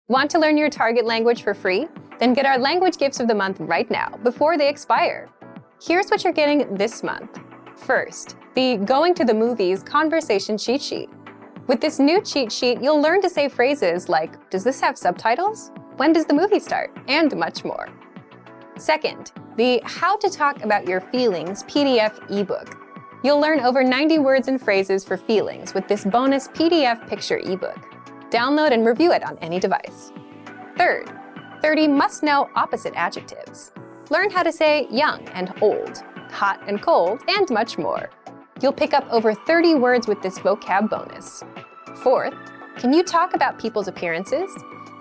Want to learn your target language for free? Then get our language gifts of the month right now, before they expire. Here's what you're getting this month. First, the Going to the Movies Conversation Cheat Sheet. With this new cheat sheet, you'll learn to say phrases like, "Does this have subtitles? When does the movie start?" and much more. Second, the How to Talk About Your Feelings PDF ebook. You'll learn over 90 words and phrases for feelings with this bonus PDF picture ebook. Download and review it on any device. Third, 30 must-know opposite adjectives. Learn how to say young and old, hot and cold, and much more. You'll pick up over 30 words with this vocab bonus. Fourth, can you talk about people's appearances?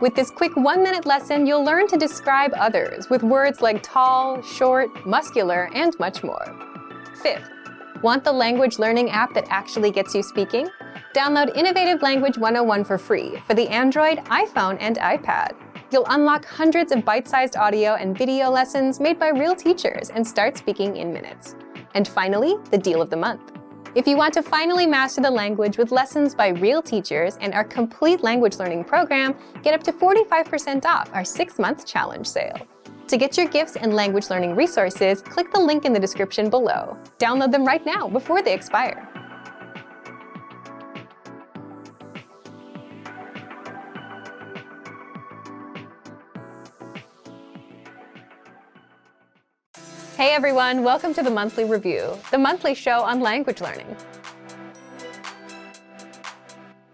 With this quick 1-minute lesson, you'll learn to describe others with words like tall, short, muscular, and much more. Fifth, want the language learning app that actually gets you speaking? Download Innovative Language 101 for free for the Android, iPhone, and iPad. You'll unlock hundreds of bite-sized audio and video lessons made by real teachers and start speaking in minutes. And finally, the deal of the month. If you want to finally master the language with lessons by real teachers and our complete language learning program, get up to 45% off our 6-month challenge sale. To get your gifts and language learning resources, click the link in the description below. Download them right now before they expire. Hey everyone, welcome to the Monthly Review, the monthly show on language learning,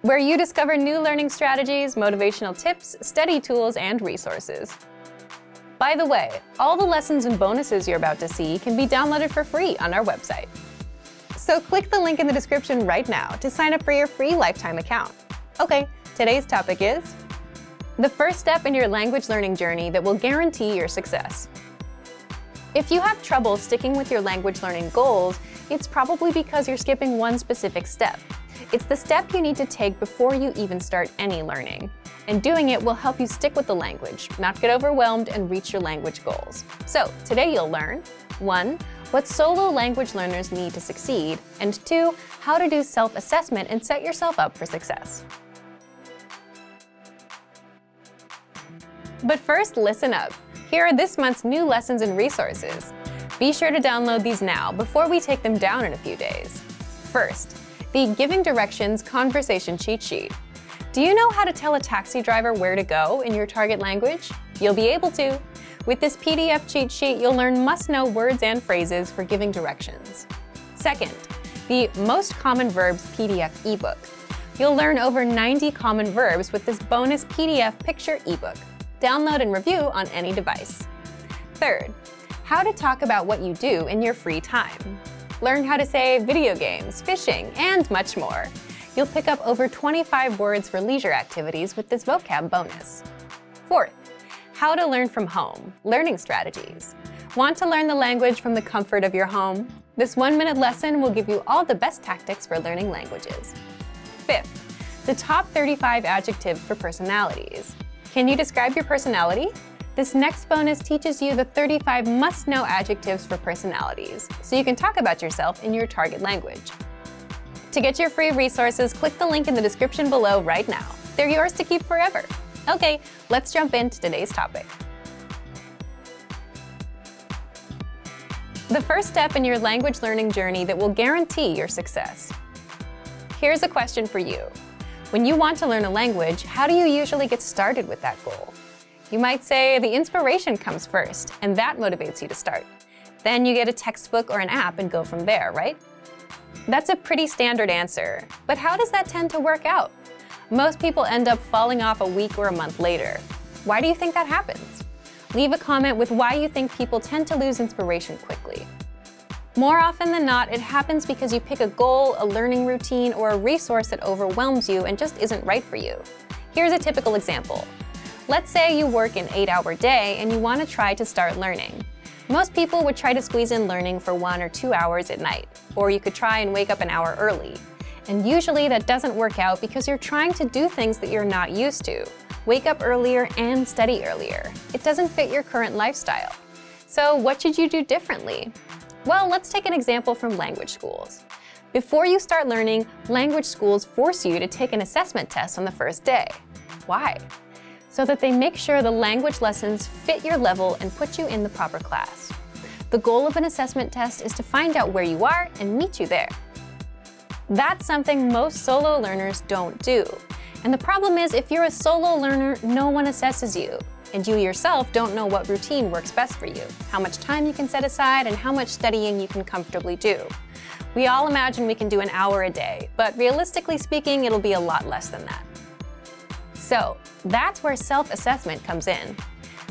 where you discover new learning strategies, motivational tips, study tools, and resources. By the way, all the lessons and bonuses you're about to see can be downloaded for free on our website. So click the link in the description right now to sign up for your free lifetime account. Okay, today's topic is the first step in your language learning journey that will guarantee your success. If you have trouble sticking with your language learning goals, it's probably because you're skipping one specific step. It's the step you need to take before you even start any learning. And doing it will help you stick with the language, not get overwhelmed, and reach your language goals. So today you'll learn 1. What solo language learners need to succeed, and 2. How to do self-assessment and set yourself up for success. But first, listen up. Here are this month's new lessons and resources. Be sure to download these now before we take them down in a few days. First, the Giving Directions Conversation Cheat Sheet. Do you know how to tell a taxi driver where to go in your target language? You'll be able to. With this PDF cheat sheet, you'll learn must-know words and phrases for giving directions. Second, the Most Common Verbs PDF ebook. You'll learn over 90 common verbs with this bonus PDF picture ebook. Download and review on any device. Third, how to talk about what you do in your free time. Learn how to say video games, fishing, and much more. You'll pick up over 25 words for leisure activities with this vocab bonus. Fourth, how to learn from home, learning strategies. Want to learn the language from the comfort of your home? This 1-minute lesson will give you all the best tactics for learning languages. Fifth, the top 35 adjectives for personalities. Can you describe your personality? This next bonus teaches you the 35 must-know adjectives for personalities, so you can talk about yourself in your target language. To get your free resources, click the link in the description below right now. They're yours to keep forever. Okay, let's jump into today's topic. The first step in your language learning journey that will guarantee your success. Here's a question for you. When you want to learn a language, how do you usually get started with that goal? You might say the inspiration comes first, and that motivates you to start. Then you get a textbook or an app and go from there, right? That's a pretty standard answer, but how does that tend to work out? Most people end up falling off a week or a month later. Why do you think that happens? Leave a comment with why you think people tend to lose inspiration quickly. More often than not, it happens because you pick a goal, a learning routine, or a resource that overwhelms you and just isn't right for you. Here's a typical example. Let's say you work an 8-hour day and you want to try to start learning. Most people would try to squeeze in learning for 1 or 2 hours at night, or you could try and wake up an hour early. And usually that doesn't work out because you're trying to do things that you're not used to. Wake up earlier and study earlier. It doesn't fit your current lifestyle. So what should you do differently? Well, let's take an example from language schools. Before you start learning, language schools force you to take an assessment test on the first day. Why? so that they make sure the language lessons fit your level and put you in the proper class. The goal of an assessment test is to find out where you are and meet you there. That's something most solo learners don't do. And the problem is, if you're a solo learner, no one assesses you. And you yourself don't know what routine works best for you, how much time you can set aside, and how much studying you can comfortably do. We all imagine we can do an hour a day, but realistically speaking, it'll be a lot less than that. So that's where self-assessment comes in.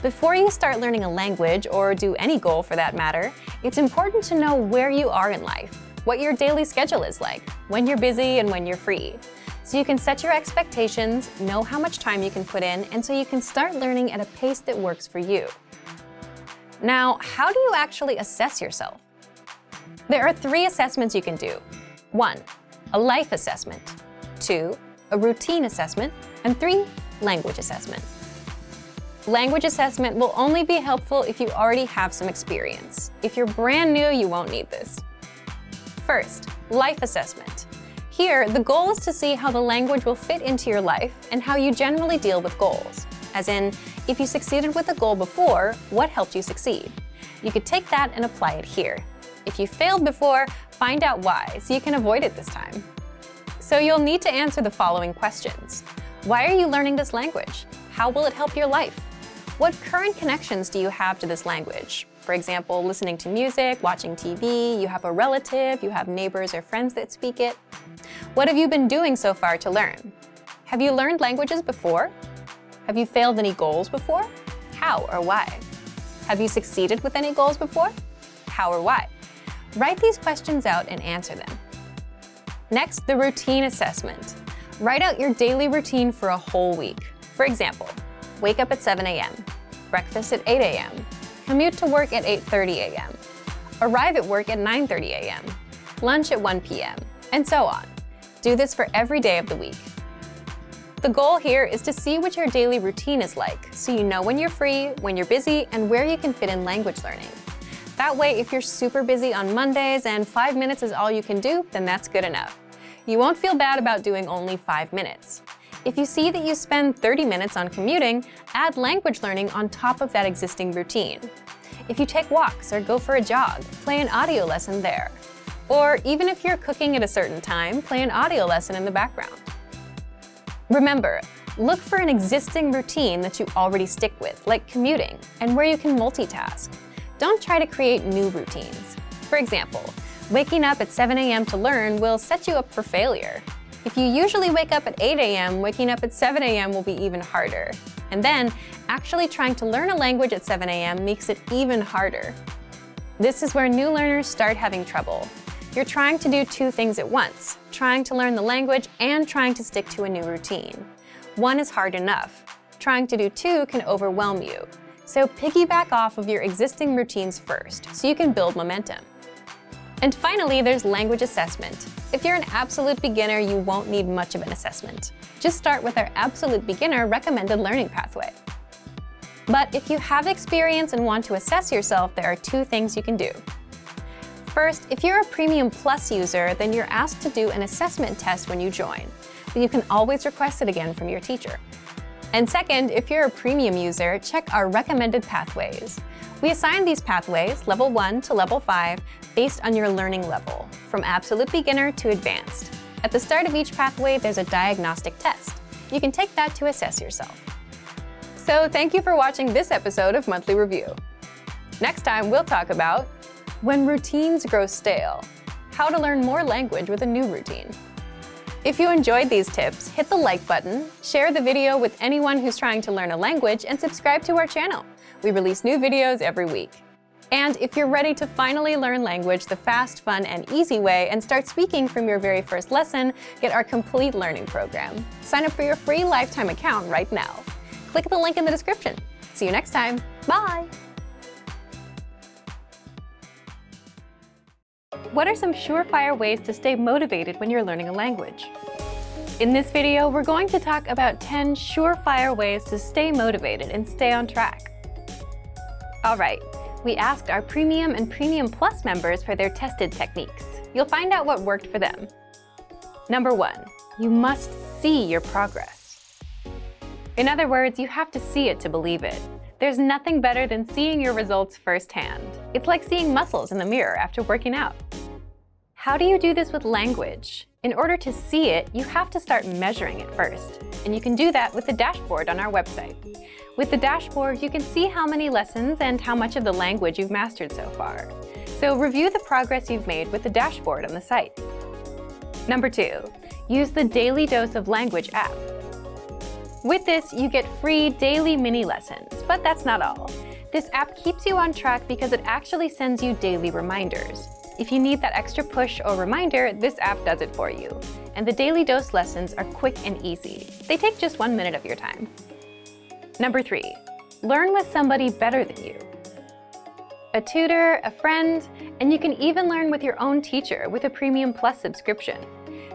Before you start learning a language, or do any goal for that matter, it's important to know where you are in life, what your daily schedule is like, when you're busy and when you're free. So you can set your expectations, know how much time you can put in, and so you can start learning at a pace that works for you. Now, how do you actually assess yourself? There are 3 assessments you can do. 1, a life assessment. 2, a routine assessment. And 3, language assessment. Language assessment will only be helpful if you already have some experience. If you're brand new, you won't need this. First, life assessment. Here, the goal is to see how the language will fit into your life and how you generally deal with goals. As in, if you succeeded with a goal before, what helped you succeed? You could take that and apply it here. If you failed before, find out why, so you can avoid it this time. So you'll need to answer the following questions. Why are you learning this language? How will it help your life? What current connections do you have to this language? For example, listening to music, watching TV, you have a relative, you have neighbors or friends that speak it. What have you been doing so far to learn? Have you learned languages before? Have you failed any goals before? How or why? Have you succeeded with any goals before? How or why? Write these questions out and answer them. Next, the routine assessment. Write out your daily routine for a whole week. For example, wake up at 7 a.m., breakfast at 8 a.m., commute to work at 8:30 a.m., arrive at work at 9:30 a.m., lunch at 1 p.m., and so on. Do this for every day of the week. The goal here is to see what your daily routine is like, so you know when you're free, when you're busy, and where you can fit in language learning. That way, if you're super busy on Mondays and 5 minutes is all you can do, then that's good enough. You won't feel bad about doing only 5 minutes. If you see that you spend 30 minutes on commuting, add language learning on top of that existing routine. If you take walks or go for a jog, play an audio lesson there. Or even if you're cooking at a certain time, play an audio lesson in the background. Remember, look for an existing routine that you already stick with, like commuting, and where you can multitask. Don't try to create new routines. For example, waking up at 7 a.m. to learn will set you up for failure. If you usually wake up at 8 a.m., waking up at 7 a.m. will be even harder. And then, actually trying to learn a language at 7 a.m. makes it even harder. This is where new learners start having trouble. You're trying to do 2 things at once, trying to learn the language and trying to stick to a new routine. 1 is hard enough. Trying to do 2 can overwhelm you. So piggyback off of your existing routines first, so you can build momentum. And finally, there's language assessment. If you're an absolute beginner, you won't need much of an assessment. Just start with our absolute beginner recommended learning pathway. But if you have experience and want to assess yourself, there are 2 things you can do. First, if you're a Premium Plus user, then you're asked to do an assessment test when you join, but you can always request it again from your teacher. And second, if you're a Premium user, check our recommended pathways. We assign these pathways, level 1 to level 5, based on your learning level, from absolute beginner to advanced. At the start of each pathway, there's a diagnostic test. You can take that to assess yourself. So thank you for watching this episode of Monthly Review. Next time, we'll talk about when routines grow stale, how to learn more language with a new routine. If you enjoyed these tips, hit the like button, share the video with anyone who's trying to learn a language, and subscribe to our channel. We release new videos every week. And if you're ready to finally learn language the fast, fun, and easy way and start speaking from your very first lesson, get our complete learning program. Sign up for your free lifetime account right now. Click the link in the description. See you next time. Bye! What are some surefire ways to stay motivated when you're learning a language? In this video, we're going to talk about 10 surefire ways to stay motivated and stay on track. All right, we asked our Premium and Premium Plus members for their tested techniques. You'll find out what worked for them. Number 1, you must see your progress. In other words, you have to see it to believe it. There's nothing better than seeing your results firsthand. It's like seeing muscles in the mirror after working out. How do you do this with language? In order to see it, you have to start measuring it first. And you can do that with the dashboard on our website. With the dashboard, you can see how many lessons and how much of the language you've mastered so far. So review the progress you've made with the dashboard on the site. Number 2, use the Daily Dose of Language app. With this, you get free daily mini lessons, but that's not all. This app keeps you on track because it actually sends you daily reminders. If you need that extra push or reminder, this app does it for you. And the Daily Dose lessons are quick and easy. They take just 1 minute of your time. Number 3, learn with somebody better than you. A tutor, a friend, and you can even learn with your own teacher with a Premium Plus subscription.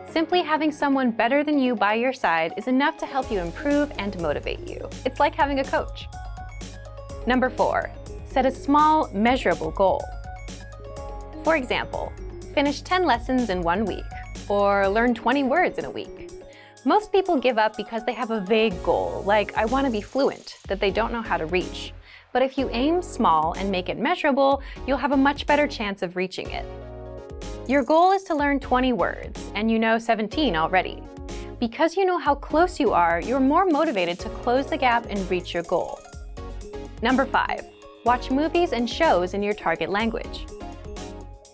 Simply having someone better than you by your side is enough to help you improve and motivate you. It's like having a coach. Number 4, set a small, measurable goal. For example, finish 10 lessons in 1 week, or learn 20 words in a week. Most people give up because they have a vague goal, like I want to be fluent, that they don't know how to reach. But if you aim small and make it measurable, you'll have a much better chance of reaching it. Your goal is to learn 20 words, and you know 17 already. Because you know how close you are, you're more motivated to close the gap and reach your goal. Number 5, watch movies and shows in your target language.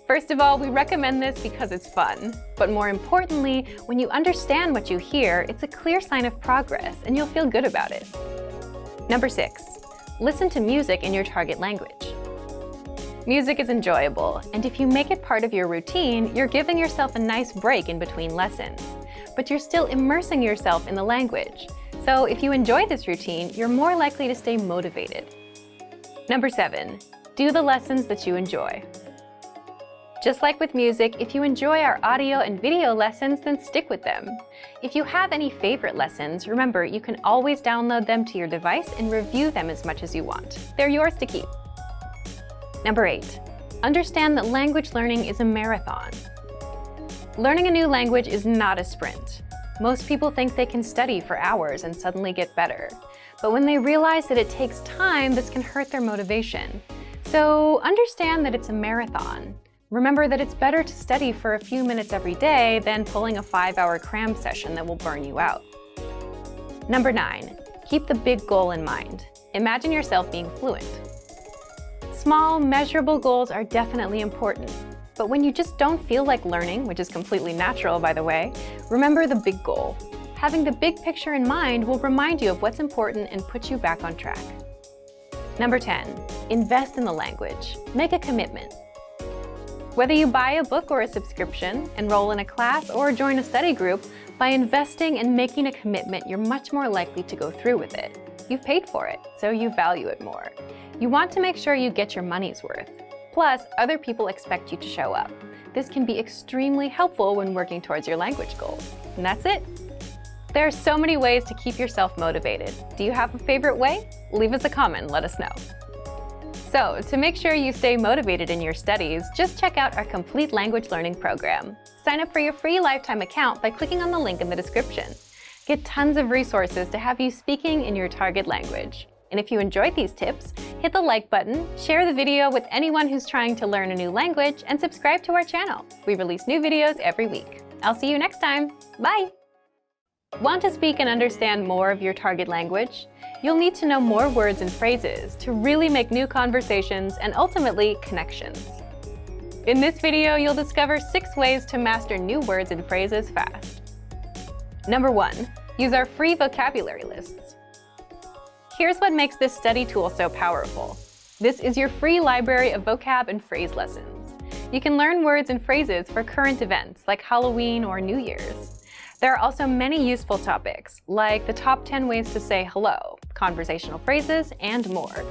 First of all, we recommend this because it's fun. But more importantly, when you understand what you hear, it's a clear sign of progress and you'll feel good about it. Number 6, listen to music in your target language. Music is enjoyable, and if you make it part of your routine, you're giving yourself a nice break in between lessons. But you're still immersing yourself in the language. So if you enjoy this routine, you're more likely to stay motivated. Number 7, do the lessons that you enjoy. Just like with music, if you enjoy our audio and video lessons, then stick with them. If you have any favorite lessons, remember you can always download them to your device and review them as much as you want. They're yours to keep. Number 8, understand that language learning is a marathon. Learning a new language is not a sprint. Most people think they can study for hours and suddenly get better. But when they realize that it takes time, this can hurt their motivation. So understand that it's a marathon. Remember that it's better to study for a few minutes every day than pulling a 5-hour cram session that will burn you out. Number 9, keep the big goal in mind. Imagine yourself being fluent. Small, measurable goals are definitely important. But when you just don't feel like learning, which is completely natural by the way, remember the big goal. Having the big picture in mind will remind you of what's important and put you back on track. Number 10, invest in the language. Make a commitment. Whether you buy a book or a subscription, enroll in a class, or join a study group, by investing and making a commitment, you're much more likely to go through with it. You've paid for it, so you value it more. You want to make sure you get your money's worth. Plus, other people expect you to show up. This can be extremely helpful when working towards your language goals. And that's it. There are so many ways to keep yourself motivated. Do you have a favorite way? Leave us a comment and let us know. So, to make sure you stay motivated in your studies, just check out our complete language learning program. Sign up for your free lifetime account by clicking on the link in the description. Get tons of resources to have you speaking in your target language. And if you enjoyed these tips, hit the like button, share the video with anyone who's trying to learn a new language, and subscribe to our channel. We release new videos every week. I'll see you next time. Bye! Want to speak and understand more of your target language? You'll need to know more words and phrases to really make new conversations and ultimately connections. In this video, you'll discover 6 ways to master new words and phrases fast. Number 1, use our free vocabulary lists. Here's what makes this study tool so powerful. This is your free library of vocab and phrase lessons. You can learn words and phrases for current events like Halloween or New Year's. There are also many useful topics, like the top 10 ways to say hello, conversational phrases, and more.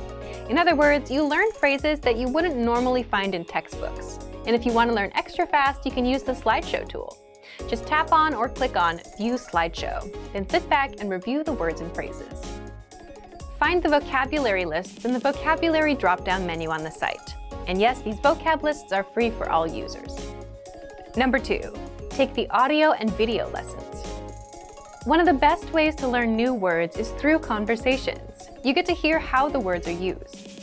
In other words, you learn phrases that you wouldn't normally find in textbooks. And if you want to learn extra fast, you can use the slideshow tool. Just tap on or click on View Slideshow, then sit back and review the words and phrases. Find the vocabulary lists in the vocabulary drop-down menu on the site. And yes, these vocab lists are free for all users. Number 2, take the audio and video lessons. One of the best ways to learn new words is through conversations. You get to hear how the words are used.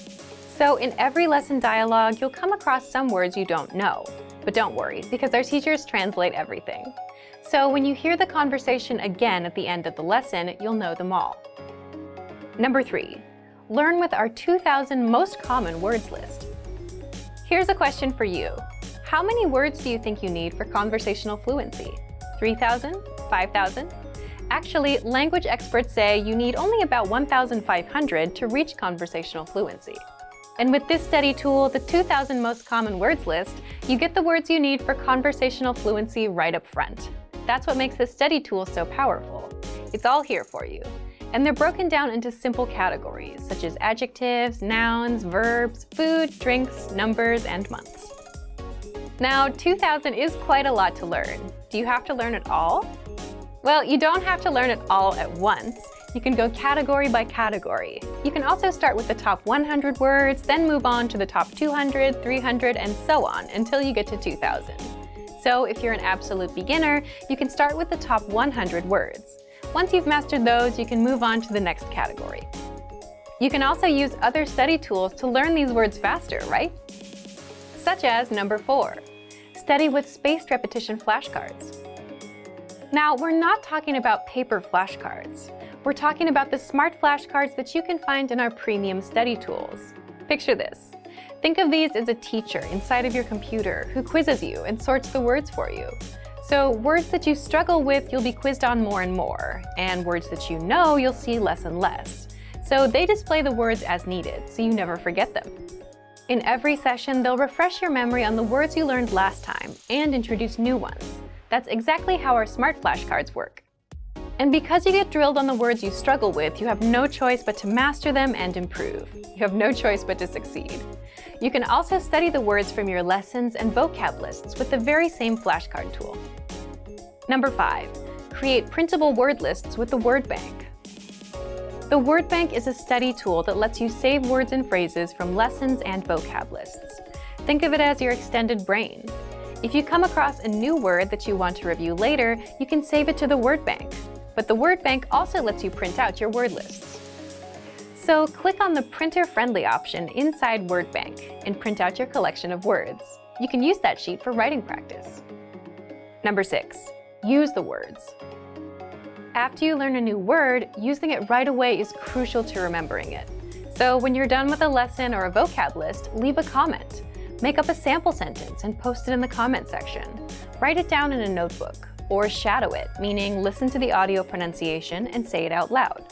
So in every lesson dialogue, you'll come across some words you don't know. But don't worry, because our teachers translate everything. So when you hear the conversation again at the end of the lesson, you'll know them all. Number 3, learn with our 2,000 most common words list. Here's a question for you. How many words do you think you need for conversational fluency? 3,000? 5,000? Actually, language experts say you need only about 1,500 to reach conversational fluency. And with this study tool, the 2,000 most common words list, you get the words you need for conversational fluency right up front. That's what makes this study tool so powerful. It's all here for you. And they're broken down into simple categories, such as adjectives, nouns, verbs, food, drinks, numbers, and months. Now, 2,000 is quite a lot to learn. Do you have to learn it all? Well, you don't have to learn it all at once. You can go category by category. You can also start with the top 100 words, then move on to the top 200, 300, and so on until you get to 2,000. So if you're an absolute beginner, you can start with the top 100 words. Once you've mastered those, you can move on to the next category. You can also use other study tools to learn these words faster, right? Such as number 4, study with spaced repetition flashcards. Now, we're not talking about paper flashcards. We're talking about the smart flashcards that you can find in our premium study tools. Picture this. Think of these as a teacher inside of your computer who quizzes you and sorts the words for you. So words that you struggle with, you'll be quizzed on more and more, and words that you know, you'll see less and less. So they display the words as needed, so you never forget them. In every session, they'll refresh your memory on the words you learned last time and introduce new ones. That's exactly how our smart flashcards work. And because you get drilled on the words you struggle with, you have no choice but to master them and improve. You have no choice but to succeed. You can also study the words from your lessons and vocab lists with the very same flashcard tool. Number 5, create printable word lists with the word bank. The word bank is a study tool that lets you save words and phrases from lessons and vocab lists. Think of it as your extended brain. If you come across a new word that you want to review later, you can save it to the word bank. But the word bank also lets you print out your word lists. So click on the printer-friendly option inside Word Bank and print out your collection of words. You can use that sheet for writing practice. Number 6, use the words. After you learn a new word, using it right away is crucial to remembering it. So when you're done with a lesson or a vocab list, leave a comment. Make up a sample sentence and post it in the comment section. Write it down in a notebook, or shadow it, meaning listen to the audio pronunciation and say it out loud.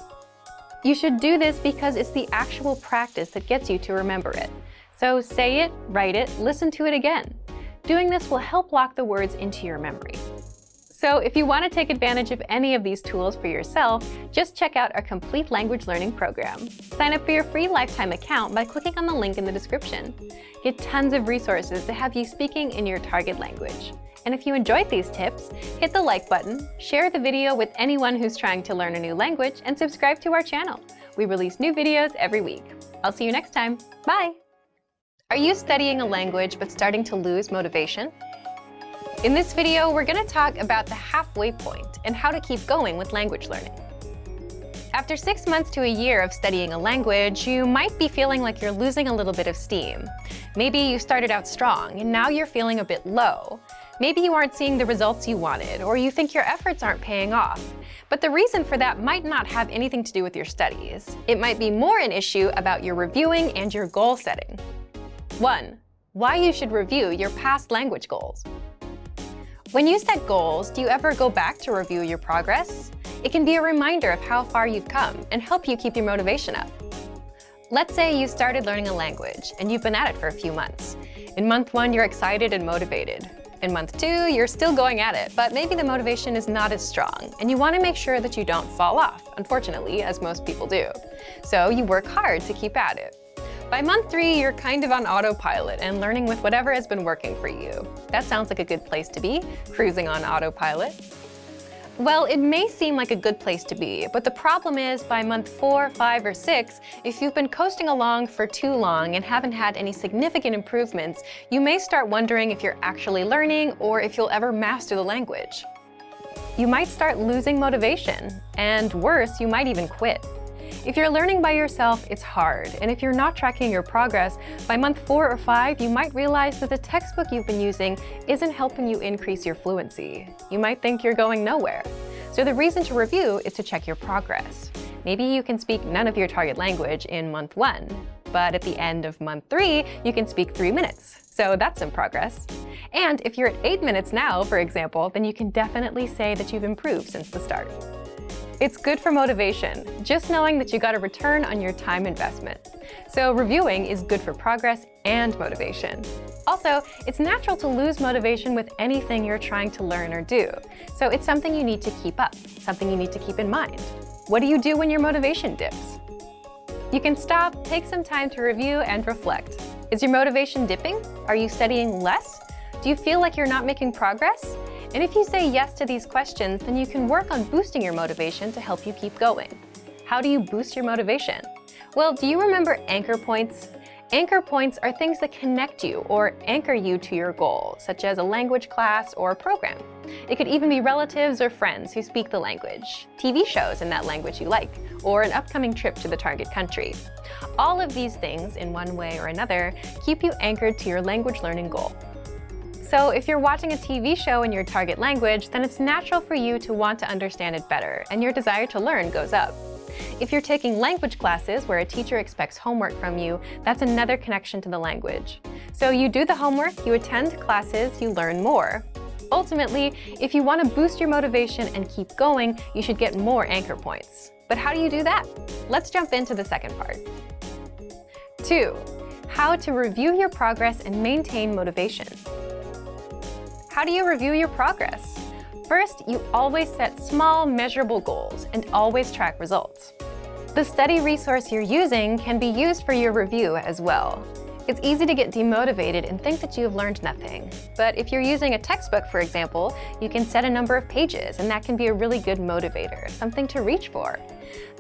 You should do this because it's the actual practice that gets you to remember it. So say it, write it, listen to it again. Doing this will help lock the words into your memory. So if you want to take advantage of any of these tools for yourself, just check out our complete language learning program. Sign up for your free lifetime account by clicking on the link in the description. Get tons of resources to have you speaking in your target language. And if you enjoyed these tips, hit the like button, share the video with anyone who's trying to learn a new language, and subscribe to our channel. We release new videos every week. I'll see you next time. Bye! Are you studying a language but starting to lose motivation? In this video, we're going to talk about the halfway point and how to keep going with language learning. After 6 months to a year of studying a language, you might be feeling like you're losing a little bit of steam. Maybe you started out strong and now you're feeling a bit low. Maybe you aren't seeing the results you wanted, or you think your efforts aren't paying off. But the reason for that might not have anything to do with your studies. It might be more an issue about your reviewing and your goal setting. 1. Why you should review your past language goals. When you set goals, do you ever go back to review your progress? It can be a reminder of how far you've come and help you keep your motivation up. Let's say you started learning a language and you've been at it for a few months. In month 1, you're excited and motivated. In month 2, you're still going at it, but maybe the motivation is not as strong, and you want to make sure that you don't fall off, unfortunately, as most people do. So you work hard to keep at it. By month 3, you're kind of on autopilot and learning with whatever has been working for you. That sounds like a good place to be, cruising on autopilot. Well, it may seem like a good place to be, but the problem is by month 4, 5, or 6, if you've been coasting along for too long and haven't had any significant improvements, you may start wondering if you're actually learning or if you'll ever master the language. You might start losing motivation, and worse, you might even quit. If you're learning by yourself, it's hard, and if you're not tracking your progress, by month 4 or 5, you might realize that the textbook you've been using isn't helping you increase your fluency. You might think you're going nowhere. So the reason to review is to check your progress. Maybe you can speak none of your target language in month 1, but at the end of month 3, you can speak 3 minutes. So that's some progress. And if you're at 8 minutes now, for example, then you can definitely say that you've improved since the start. It's good for motivation, just knowing that you got a return on your time investment. So reviewing is good for progress and motivation. Also, it's natural to lose motivation with anything you're trying to learn or do. So it's something you need to keep up, something you need to keep in mind. What do you do when your motivation dips? You can stop, take some time to review and reflect. Is your motivation dipping? Are you studying less? Do you feel like you're not making progress? And if you say yes to these questions, then you can work on boosting your motivation to help you keep going. How do you boost your motivation? Well, do you remember anchor points? Anchor points are things that connect you or anchor you to your goal, such as a language class or a program. It could even be relatives or friends who speak the language, TV shows in that language you like, or an upcoming trip to the target country. All of these things, in one way or another, keep you anchored to your language learning goal. So if you're watching a TV show in your target language, then it's natural for you to want to understand it better, and your desire to learn goes up. If you're taking language classes where a teacher expects homework from you, that's another connection to the language. So you do the homework, you attend classes, you learn more. Ultimately, if you want to boost your motivation and keep going, you should get more anchor points. But how do you do that? Let's jump into the second part. 2. How to review your progress and maintain motivation. How do you review your progress? First, you always set small, measurable goals and always track results. The study resource you're using can be used for your review as well. It's easy to get demotivated and think that you have learned nothing. But if you're using a textbook, for example, you can set a number of pages, and that can be a really good motivator, something to reach for.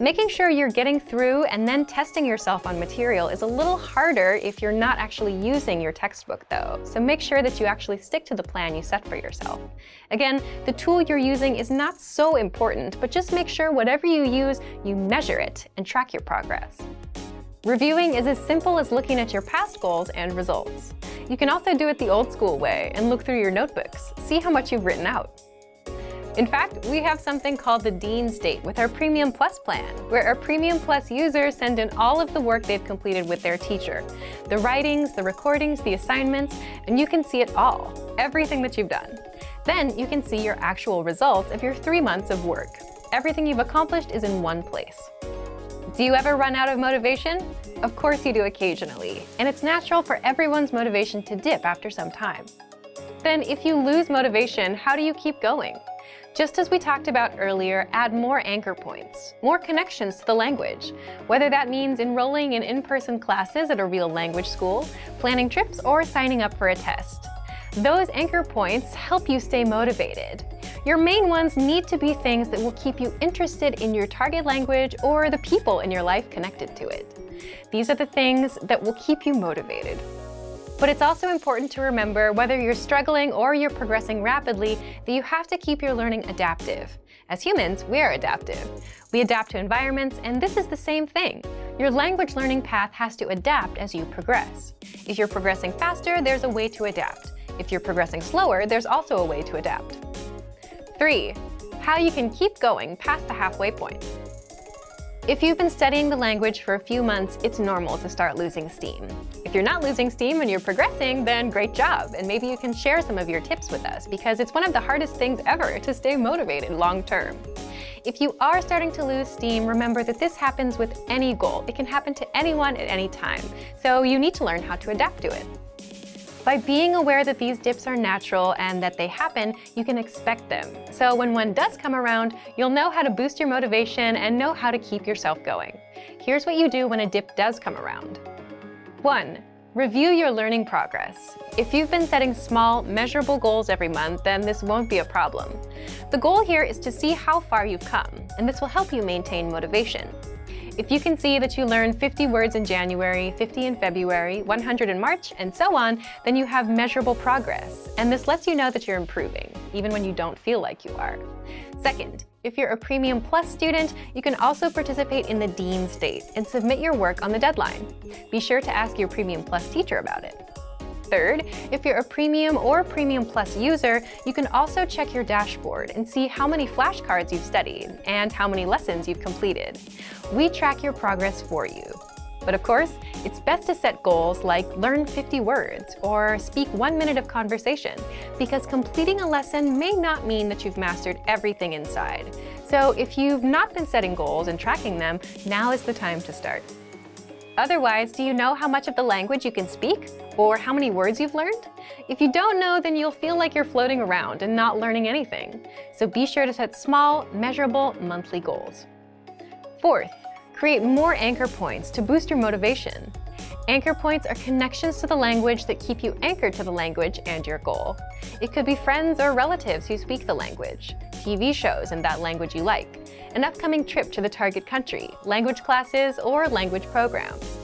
Making sure you're getting through and then testing yourself on material is a little harder if you're not actually using your textbook, though. So make sure that you actually stick to the plan you set for yourself. Again, the tool you're using is not so important, but just make sure whatever you use, you measure it and track your progress. Reviewing is as simple as looking at your past goals and results. You can also do it the old school way and look through your notebooks, see how much you've written out. In fact, we have something called the Dean's Date with our Premium Plus plan, where our Premium Plus users send in all of the work they've completed with their teacher. The writings, the recordings, the assignments, and you can see it all, everything that you've done. Then you can see your actual results of your 3 months of work. Everything you've accomplished is in one place. Do you ever run out of motivation? Of course you do occasionally, and it's natural for everyone's motivation to dip after some time. Then if you lose motivation, how do you keep going? Just as we talked about earlier, add more anchor points, more connections to the language, whether that means enrolling in in-person classes at a real language school, planning trips, or signing up for a test. Those anchor points help you stay motivated. Your main ones need to be things that will keep you interested in your target language or the people in your life connected to it. These are the things that will keep you motivated. But it's also important to remember, whether you're struggling or you're progressing rapidly, that you have to keep your learning adaptive. As humans, we are adaptive. We adapt to environments, and this is the same thing. Your language learning path has to adapt as you progress. If you're progressing faster, there's a way to adapt. If you're progressing slower, there's also a way to adapt. 3. How you can keep going past the halfway point. If you've been studying the language for a few months, it's normal to start losing steam. If you're not losing steam and you're progressing, then great job, and maybe you can share some of your tips with us, because it's one of the hardest things ever to stay motivated long term. If you are starting to lose steam, remember that this happens with any goal. It can happen to anyone at any time, so you need to learn how to adapt to it. By being aware that these dips are natural and that they happen, you can expect them. So when one does come around, you'll know how to boost your motivation and know how to keep yourself going. Here's what you do when a dip does come around. 1. Review your learning progress. If you've been setting small, measurable goals every month, then this won't be a problem. The goal here is to see how far you've come, and this will help you maintain motivation. If you can see that you learned 50 words in January, 50 in February, 100 in March, and so on, then you have measurable progress, and this lets you know that you're improving. even when you don't feel like you are. Second, if you're a Premium Plus student, you can also participate in the Dean State and submit your work on the deadline. Be sure to ask your Premium Plus teacher about it. Third, if you're a Premium or Premium Plus user, you can also check your dashboard and see how many flashcards you've studied and how many lessons you've completed. We track your progress for you. But of course, it's best to set goals like learn 50 words or speak 1 minute of conversation, because completing a lesson may not mean that you've mastered everything inside. So if you've not been setting goals and tracking them, now is the time to start. Otherwise, do you know how much of the language you can speak? Or how many words you've learned? If you don't know, then you'll feel like you're floating around and not learning anything. So be sure to set small, measurable monthly goals. Fourth, create more anchor points to boost your motivation. Anchor points are connections to the language that keep you anchored to the language and your goal. It could be friends or relatives who speak the language, TV shows in that language you like, an upcoming trip to the target country, language classes, or language programs.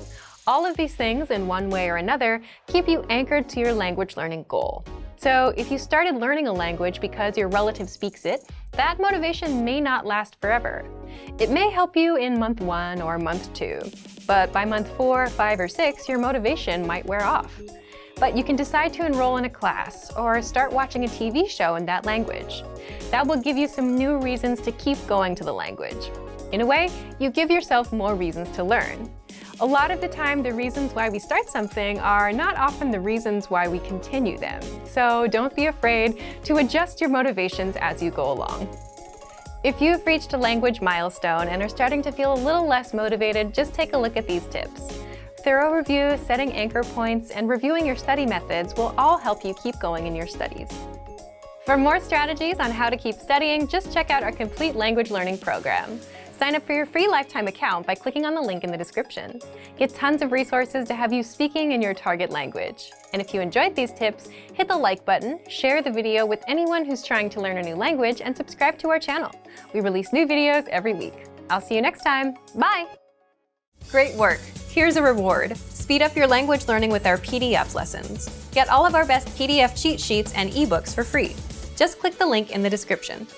All of these things, in one way or another, keep you anchored to your language learning goal. So if you started learning a language because your relative speaks it, that motivation may not last forever. It may help you in month 1 or month 2, but by month 4, 5, or 6, your motivation might wear off. But you can decide to enroll in a class or start watching a TV show in that language. That will give you some new reasons to keep going to the language. In a way, you give yourself more reasons to learn. A lot of the time, the reasons why we start something are not often the reasons why we continue them. So don't be afraid to adjust your motivations as you go along. If you've reached a language milestone and are starting to feel a little less motivated, just take a look at these tips. Thorough review, setting anchor points, and reviewing your study methods will all help you keep going in your studies. For more strategies on how to keep studying, just check out our complete language learning program. Sign up for your free lifetime account by clicking on the link in the description. Get tons of resources to have you speaking in your target language. And if you enjoyed these tips, hit the like button, share the video with anyone who's trying to learn a new language, and subscribe to our channel. We release new videos every week. I'll see you next time. Bye! Great work! Here's a reward. Speed up your language learning with our PDF lessons. Get all of our best PDF cheat sheets and ebooks for free. Just click the link in the description.